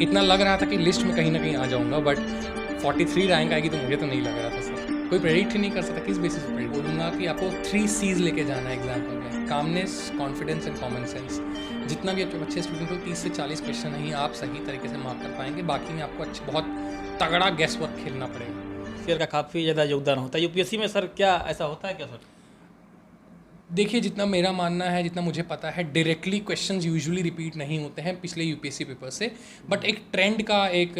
इतना लग रहा था कि लिस्ट में कहीं ना कहीं आ जाऊंगा, बट 43 रैंक आएगी तो मुझे तो नहीं लग रहा था सर। कोई प्रेडिक्ट ही नहीं कर सकता। किस बेसिस पे प्रेडिक्ट बोलूँगा कि आपको 3 C's लेके जाना है एग्जाम्पल में, calmness, confidence and common sense. जितना भी अच्छे स्टूडेंट हो, 30 से 40 क्वेश्चन ही आप सही तरीके से मार्क कर पाएंगे, बाकी में आपको बहुत तगड़ा गेस वर्क खेलना पड़ेगा। शेयर का काफ़ी ज़्यादा योगदान होता है यूपीएससी में सर, क्या ऐसा होता है क्या सर? देखिए, जितना मेरा मानना है, जितना मुझे पता है, डायरेक्टली क्वेश्चंस यूजुअली रिपीट नहीं होते हैं पिछले यूपीएससी पेपर से, बट एक ट्रेंड का एक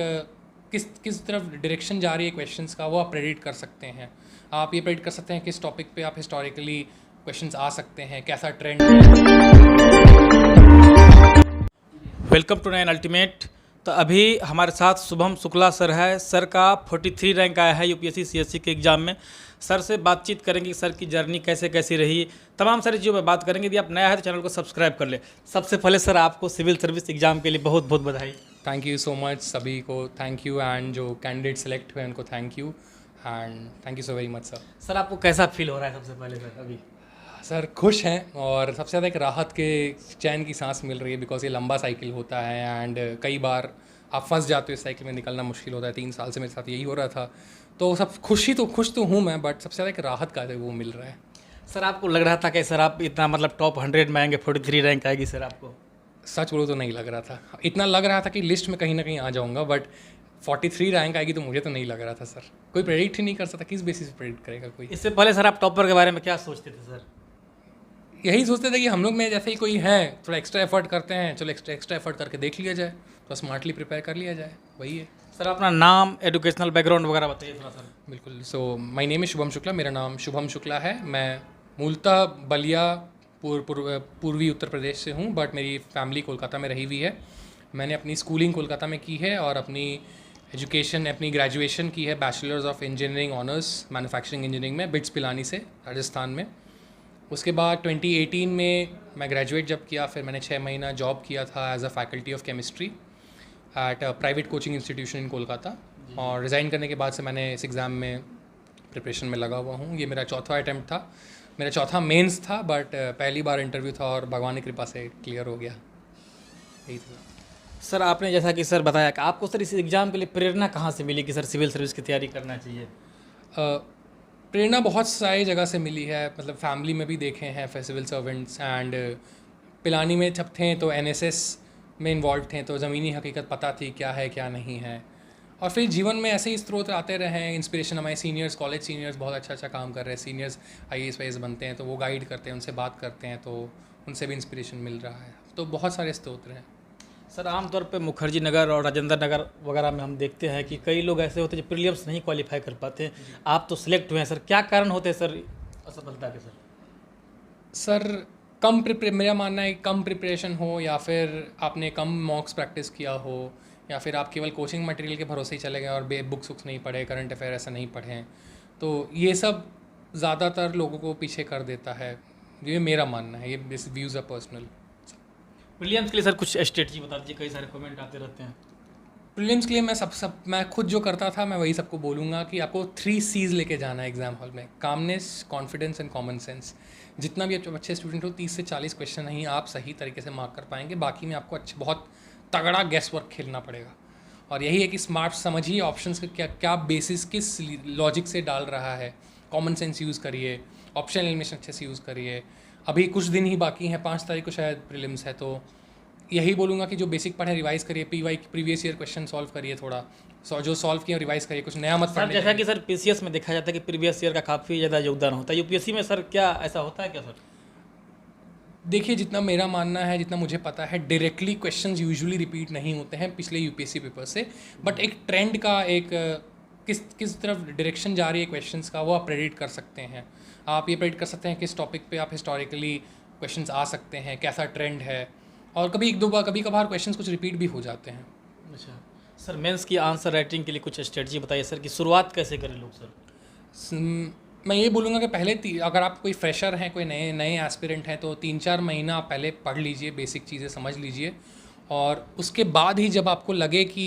किस तरफ डायरेक्शन जा रही है क्वेश्चंस का, वो आप प्रेडिक्ट कर सकते हैं। आप ये प्रेडिक्ट कर सकते हैं किस टॉपिक पे आप हिस्टोरिकली क्वेश्चंस आ सकते हैं, कैसा ट्रेंड है। Welcome to nine ultimate. तो अभी हमारे साथ शुभम शुक्ला सर है। सर का 43 रैंक आया है यूपीएससी सीएससी के एग्ज़ाम में। सर से बातचीत करेंगे कि सर की जर्नी कैसे कैसी रही, तमाम सारी चीज़ों पर बात करेंगे। यदि आप नया है तो चैनल को सब्सक्राइब कर ले। सबसे पहले सर आपको सिविल सर्विस एग्ज़ाम के लिए बहुत बहुत बधाई। थैंक यू सो मच, सभी को थैंक यू, एंड जो कैंडिडेट सेलेक्ट हुए उनको thank you, and thank you so very much sir. Sir आपको कैसा फील हो रहा है सबसे पहले सर अभी? सर खुश हैं, और सबसे ज़्यादा एक राहत के चैन की सांस मिल रही है, बिकॉज ये लंबा साइकिल होता है एंड कई बार आप फंस जाते हो इस साइकिल में, निकलना मुश्किल होता है। 3 साल से मेरे साथ यही हो रहा था, तो सब खुश तो हूँ मैं, बट सबसे ज़्यादा एक राहत का वो मिल रहा है। सर आपको लग रहा था कि सर आप इतना मतलब टॉप 100 में आएंगे, 43 रैंक आएगी सर आपको? सच बोलो तो नहीं लग रहा था। इतना लग रहा था कि लिस्ट में कहीं ना कहीं आ जाऊँगा, बट 43 रैंक आएगी तो मुझे तो नहीं लग रहा था सर। कोई प्रेडिक्ट ही नहीं कर सकता। किस बेसिस पे प्रेडिक्ट करेगा कोई। इससे पहले सर आप टॉपर के बारे में क्या सोचते थे सर? यही सोचते थे कि हम लोग में जैसे ही कोई है, थोड़ा एक्स्ट्रा एफर्ट करते हैं, चलो एक्स्ट्रा एफर्ट करके देख लिया जाए, तो स्मार्टली प्रिपेयर कर लिया जाए, वही है। सर अपना नाम, एजुकेशनल बैकग्राउंड वगैरह बताइए थोड़ा सर। बिल्कुल। So my name is Shubham Shukla. मेरा नाम शुभम शुक्ला है। मैं मूलतः बलिया पूर्वी उत्तर प्रदेश से हूँ, बट मेरी फैमिली कोलकाता में रही हुई है। मैंने अपनी स्कूलिंग कोलकाता में की है, और अपनी एजुकेशन, अपनी ग्रेजुएशन की है bachelors of engineering honours manufacturing engineering में, बिट्स पिलानी से, राजस्थान में। उसके बाद 2018 में मैं ग्रेजुएट जब किया, फिर मैंने 6 महीना जॉब किया था as a faculty of chemistry at a private coaching institution in Kolkata, और रिज़ाइन करने के बाद से मैंने इस एग्ज़ाम में प्रिपरेशन में लगा हुआ हूँ। ये मेरा चौथा अटैम्प्ट था, मेरा चौथा मेंस था, बट पहली बार इंटरव्यू था और भगवान की कृपा से क्लियर हो गया। यही था सर। आपने जैसा कि सर बताया कि आपको सर इस एग्ज़ाम के लिए प्रेरणा कहाँ से मिली कि सर सिविल सर्विस की तैयारी करना चाहिए? प्रेरणा बहुत सारी जगह से मिली है। मतलब फैमिली में भी देखे हैं सिविल सर्वेंट्स, एंड पिलानी में जब थे तो एनएसएस में इन्वॉल्व थे, तो ज़मीनी हकीकत पता थी क्या है क्या नहीं है। और फिर जीवन में ऐसे ही स्रोत आते रहे हैं, इंस्पिरेशन। हमारे सीनियर्स, कॉलेज सीनियर्स बहुत अच्छा काम कर रहे हैं, सीनियर्स IAS वाईएएस बनते हैं, तो वो गाइड करते हैं, उनसे बात करते हैं, तो उनसे भी इंस्पिरेशन मिल रहा है। तो बहुत सारे स्रोत हैं। सर आमतौर पे मुखर्जी नगर और राजेंद्र नगर वगैरह में हम देखते हैं कि कई लोग ऐसे होते हैं जो प्रीलिम्स नहीं क्वालिफाई कर पाते। आप तो सिलेक्ट हुए हैं सर, क्या कारण होते हैं सर असफलता के? सर मेरा मानना है कम प्रिपरेशन हो, या फिर आपने कम मॉक्स प्रैक्टिस किया हो, या फिर आप केवल कोचिंग मटेरियल के भरोसे ही चले गए और बुक्स नहीं पढ़े, करंट अफेयर ऐसा नहीं पढ़े, तो ये सब ज़्यादातर लोगों को पीछे कर देता है। ये मेरा मानना है, ये this views are personal. Prelims के लिए सर कुछ स्ट्रेटजी बता दीजिए, कई सारे कमेंट आते रहते हैं। प्रीलिम्स के लिए मैं खुद जो करता था, मैं वही सबको बोलूँगा कि आपको 3 C's लेके जाना है एग्जाम हॉल में, calmness, confidence and common sense. जितना भी अच्छे स्टूडेंट हो, 30 से 40 क्वेश्चन ही आप सही तरीके से मार्क कर पाएंगे, बाकी में आपको बहुत तगड़ा गेस वर्क खेलना पड़ेगा। और यही है कि स्मार्ट समझिए ऑप्शंस का क्या बेसिस किस लॉजिक से डाल रहा है, कॉमन सेंस यूज़ करिए, ऑप्शन एलिमिनेशन अच्छे से यूज़ करिए। अभी कुछ दिन ही बाकी हैं, 5 तारीख को शायद प्रीलिम्स है, तो यही बोलूँगा कि जो बेसिक पढ़े रिवाइज़ करिए, प्रीवियस ईयर क्वेश्चन सॉल्व करिए, थोड़ा जो सॉल्व किया रिवाइज़ करिए, कुछ नया मत पढ़ने। जैसा कि सर पीसीएस में देखा जाता है कि प्रीवियस ईयर का काफ़ी ज़्यादा योगदान होता है, यूपीएससी में सर क्या ऐसा होता है क्या सर? देखिए, जितना मेरा मानना है, जितना मुझे पता है, डायरेक्टली क्वेश्चंस यूजुअली रिपीट नहीं होते हैं पिछले यूपीएससी पेपर से, बट एक ट्रेंड का एक किस तरफ डायरेक्शन जा रही है क्वेश्चंस का, वो आप प्रेडिक्ट कर सकते हैं। आप ये प्रेडिक्ट कर सकते हैं किस टॉपिक पे आप हिस्टोरिकली क्वेश्चंस आ सकते हैं, कैसा ट्रेंड है, और कभी कभार क्वेश्चंस कुछ रिपीट भी हो जाते हैं। अच्छा सर, मेंस की आंसर राइटिंग के लिए कुछ स्ट्रेटजी बताइए सर, कि शुरुआत कैसे करें लोग सर? मैं ये बोलूँगा कि पहले अगर आप कोई फ्रेशर हैं, कोई नए एस्पिरेंट हैं, तो 3-4 महीना आप पहले पढ़ लीजिए, बेसिक चीज़ें समझ लीजिए, और उसके बाद ही जब आपको लगे कि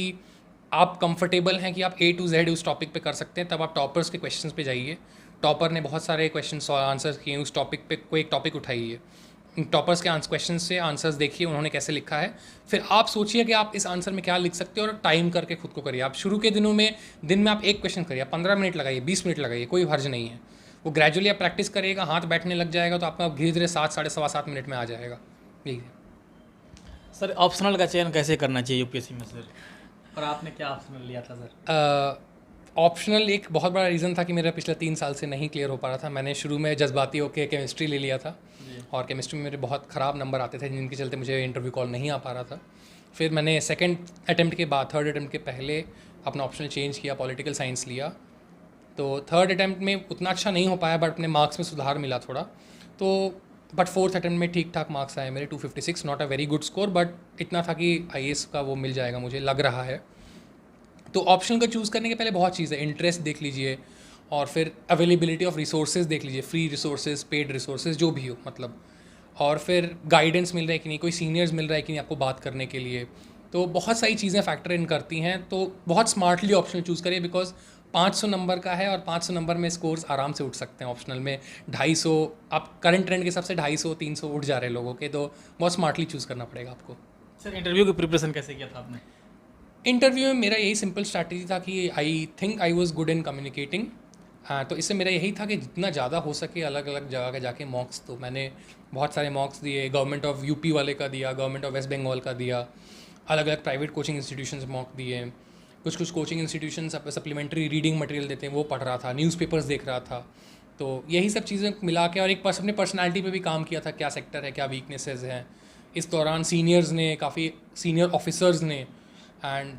आप कंफर्टेबल हैं कि आप A to Z उस टॉपिक पे कर सकते हैं, तब आप टॉपर्स के क्वेश्चंस पे जाइए। टॉपर ने बहुत सारे क्वेश्चन आंसर किए, उस टॉपिक पे कोई एक टॉपिक उठाइए। टॉपर्स के क्वेश्चन से आंसर्स देखिए उन्होंने कैसे लिखा है, फिर आप सोचिए कि आप इस आंसर में क्या लिख सकते हो और टाइम करके खुद को करिए। आप शुरू के दिनों में दिन में आप एक क्वेश्चन करिए, 15 मिनट लगाइए, 20 मिनट लगाइए, कोई हर्ज नहीं है। वो ग्रेजुअली आप प्रैक्टिस करिएगा, हाथ बैठने लग जाएगा तो आपका धीरे धीरे 7 साढ़े 7.25 मिनट में आ जाएगा। यही है सर ऑप्शनल का चयन कैसे करना चाहिए यूपीएससी में सर, और आपने क्या ऑप्शनल लिया था सर? ऑप्शनल एक बहुत बड़ा रीज़न था कि मेरा पिछले 3 साल से नहीं क्लियर हो पा रहा था। मैंने शुरू में जज्बाती होकर केमिस्ट्री ले लिया था और केमिस्ट्री में मेरे बहुत ख़राब नंबर आते थे जिनके चलते मुझे इंटरव्यू कॉल नहीं आ पा रहा था। फिर मैंने सेकंड अटेम्प्ट के बाद, थर्ड अटेम्प्ट के पहले अपना ऑप्शनल चेंज किया, पॉलिटिकल साइंस लिया। तो थर्ड अटेम्प्ट में उतना अच्छा नहीं हो पाया बट अपने मार्क्स में सुधार मिला थोड़ा। तो बट फोर्थ अटेम्प्ट में ठीक ठाक मार्क्स आए मेरे, 256, not a very good score, but इतना था कि IAS का वो मिल जाएगा मुझे लग रहा है। तो ऑप्शन को चूज़ करने के पहले बहुत चीज़ है, इंटरेस्ट देख लीजिए और फिर अवेलेबिलिटी ऑफ रिसोर्सेज देख लीजिए, फ्री रिसोर्सेज, पेड रिसोर्सेज, जो भी हो मतलब, और फिर गाइडेंस मिल रहा है कि नहीं, कोई सीनियर्स मिल रहा है कि नहीं आपको बात करने के लिए। तो बहुत सारी चीज़ें फैक्टर इन करती हैं। तो बहुत स्मार्टली ऑप्शनल चूज़ करिए, बिकॉज 500 नंबर का है और 500 नंबर में स्कोर्स आराम से उठ सकते हैं। ऑप्शनल में 250, आप करंट ट्रेंड के हिसाब से 250-300 उठ जा रहे हैं लोगों के, तो बहुत स्मार्टली चूज़ करना पड़ेगा आपको। सर इंटरव्यू की प्रिपरेशन कैसे किया था आपने? इंटरव्यू में मेरा यही सिंपल स्ट्रैटेजी था कि I think I was good in communicating. तो इससे मेरा यही था कि जितना ज़्यादा हो सके अलग अलग जगह के जाके मॉक्स, तो मैंने बहुत सारे मॉक्स दिए, गवर्नमेंट ऑफ यूपी वाले का दिया, गवर्नमेंट ऑफ वेस्ट बंगाल का दिया, अलग अलग प्राइवेट कोचिंग इंस्टीट्यूशंस मॉक दिए, कुछ coaching institution supplementary reading material देते हैं वो पढ़ रहा था, न्यूज़पेपर्स देख रहा था। तो यही सब चीज़ें मिला के, और एक अपने पर्सनैलिटी पे भी काम किया था, क्या सेक्टर है, क्या वीकनेसेस हैं। इस दौरान सीनियर्स ने, काफ़ी सीनियर ऑफिसर्स ने एंड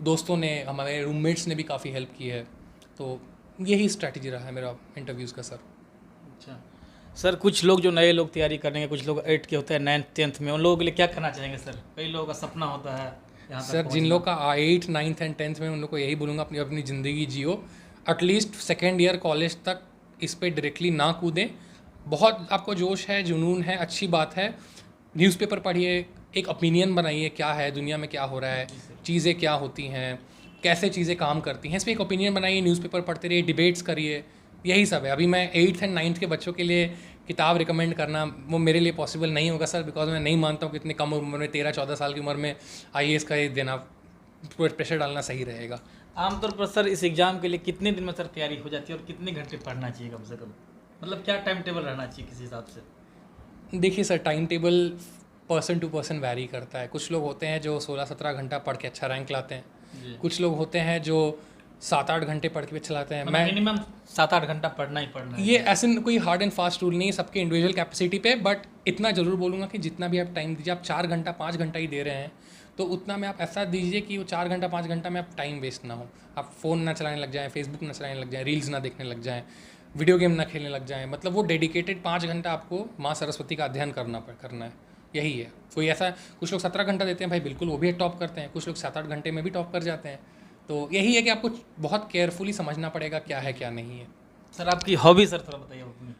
दोस्तों ने, हमारे रूममेट्स ने भी काफ़ी हेल्प की है। तो यही स्ट्रैटेजी रहा है मेरा इंटरव्यूज़ का सर। अच्छा सर, कुछ लोग जो नए लोग तैयारी करेंगे, कुछ लोग 8 के होते हैं 9th 10th में, उन लोगों के लिए क्या करना चाहेंगे सर? कई लोगों का सपना होता है यहाँ तक सर जिन लोग का 8, 9th एंड 10th में, उन लोग को यही बोलूँगा अपनी अपनी ज़िंदगी जियो, एटलीस्ट सेकेंड ईयर कॉलेज तक इस पर डायरेक्टली ना कूदें। बहुत आपको जोश है, जुनून है, अच्छी बात है, न्यूज़पेपर पढ़िए, एक ओपिनियन बनाइए क्या है दुनिया में, क्या हो रहा है, चीज़ें क्या होती हैं, कैसे चीज़ें काम करती हैं, इस पर एक ओपिनियन बनाइए, न्यूज़पेपर पढ़ते रहिए, डिबेट्स करिए, यही सब है। अभी मैं 8th एंड 9th के बच्चों के लिए किताब रिकमेंड करना वो मेरे लिए पॉसिबल नहीं होगा सर, बिकॉज मैं नहीं मानता हूँ कि इतनी कम उम्र में, 13-14 साल की उम्र में IAS का ये देना, प्रेशर डालना सही रहेगा। आमतौर पर सर इस एग्ज़ाम के लिए कितने दिन में सर तैयारी हो जाती है और कितने घंटे पढ़ना चाहिए कम से कम? मतलब क्या टाइम टेबल रहना चाहिए किसी हिसाब से? देखिए sir, time table person to person vary करता है। कुछ लोग होते हैं जो 16-17 घंटा पढ़ के अच्छा रैंक लाते हैं, कुछ लोग होते हैं जो 7-8 घंटे पढ़ के भी अच्छा लाते हैं। मैं मिनिमम 7-8 घंटा पढ़ना ही पढ़ना है। ये ऐसे कोई हार्ड एंड फास्ट रूल नहीं है, सबके इंडिविजुअल कैपेसिटी पे, बट इतना ज़रूर बोलूँगा कि जितना भी आप टाइम दीजिए, आप 4 घंटा 5 घंटा ही दे रहे हैं, तो उतना में आप ऐसा दीजिए कि वो 4 घंटा 5 घंटा में आप टाइम वेस्ट ना हो, आप फ़ोन ना चलाने लग जाएँ, फेसबुक ना चलाने लग जाएँ, रील्स ना देखने लग जाएँ, वीडियो गेम ना खेलने लग जाएँ। मतलब वो डेडिकेटेड 5 घंटा आपको माँ सरस्वती का अध्ययन करना है, यही है। कोई ऐसा, कुछ लोग 17 घंटा देते हैं भाई, बिल्कुल वो भी टॉप करते हैं, कुछ लोग 7-8 घंटे में भी टॉप कर जाते हैं। तो यही है कि आपको बहुत केयरफुली समझना पड़ेगा क्या है क्या नहीं है। सर आपकी हॉबी सर थोड़ा बताइए अपनी।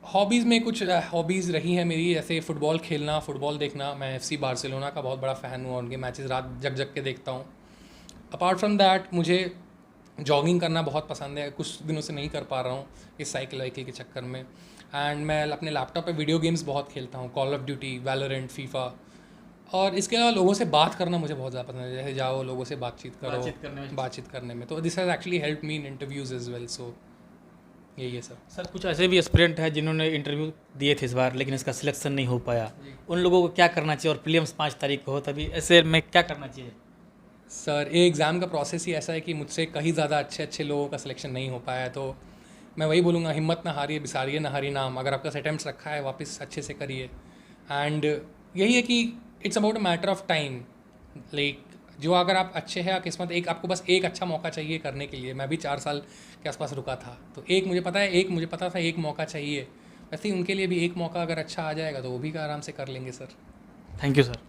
हॉबीज़ में कुछ हॉबीज़ रही हैं मेरी, जैसे फ़ुटबॉल खेलना, फ़ुटबॉल देखना। मैं FC बार्सिलोना का बहुत बड़ा फ़ैन हूँ और उनके मैचेस रात जग जग के देखता हूँ। अपार्ट फ्रॉम दैट मुझे जॉगिंग करना बहुत पसंद है, कुछ दिनों से नहीं कर पा रहा हूँ इस साइकिल के चक्कर में। एंड मैं अपने लैपटॉप पे वीडियो गेम्स बहुत खेलता हूँ, call of duty, Valorant, FIFA. और इसके अलावा लोगों से बात करना मुझे बहुत ज़्यादा पसंद है, जैसे जाओ लोगों से बातचीत करो, बातचीत करने में। तो this has actually help me in interviews as well. So यही है सर। सर कुछ ऐसे भी एस्पिरेंट हैं जिन्होंने इंटरव्यू दिए थे इस बार लेकिन इसका सिलेक्शन नहीं हो पाया, उन लोगों को क्या करना चाहिए? और प्रीलिम्स 5 तारीख को हो, तभी ऐसे में क्या करना चाहिए? सर ये एग्ज़ाम का प्रोसेस ही ऐसा है कि मुझसे कहीं ज़्यादा अच्छे लोगों का सिलेक्शन नहीं हो पाया है। तो मैं वही बोलूँगा, हिम्मत ना हारिए, बिसारिए ना हारी नाम। अगर आपका अटेम्प्ट्स रखा है वापस अच्छे से करिए। एंड यही है कि it's about a matter of time. Like जो अगर आप अच्छे हैं किस्मत, एक आपको बस एक अच्छा मौका चाहिए करने के लिए। मैं भी 4 साल के आसपास रुका था, तो एक मुझे पता था एक मौका चाहिए। वैसे ही उनके लिए भी एक मौका अगर अच्छा आ जाएगा तो वो भी आराम से कर लेंगे सर। Thank you sir.